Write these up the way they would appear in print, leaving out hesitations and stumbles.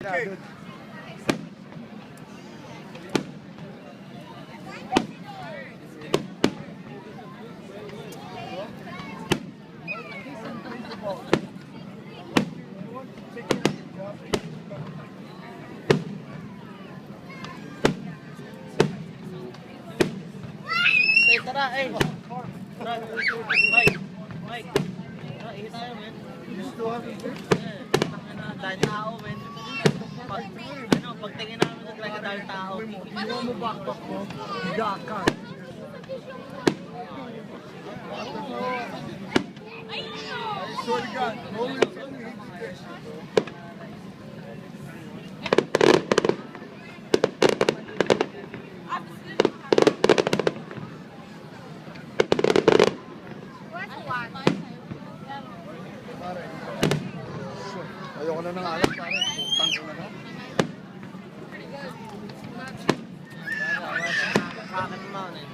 Okay. Tara, eh. Tara, Mike. Mike. Tara, ihi tayo, men. Dahil tao, men. Pagtingin namin sa talaga dahil tao. Iwan mo backpack mo, higa ka. I swear to God, only something he did this. Ayoko na ng alam, pare. Putang ko na na. Bakit naman, eh?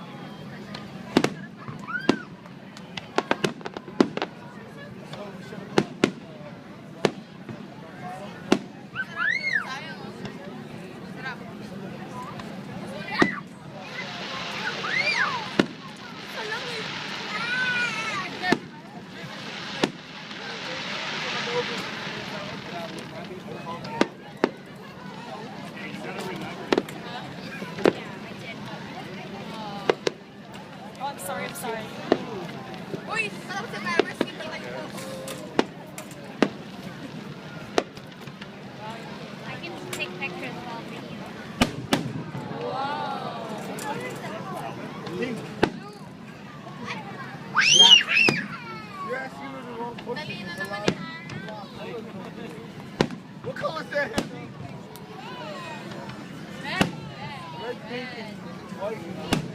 I'm sorry, I'm sorry. Uy, sarap sa Paris kita like I can take pictures while reading. Wow. You're asking me the wrong question. Dali na naman ni Hannah. What color is that? Red. Red, pink, and white.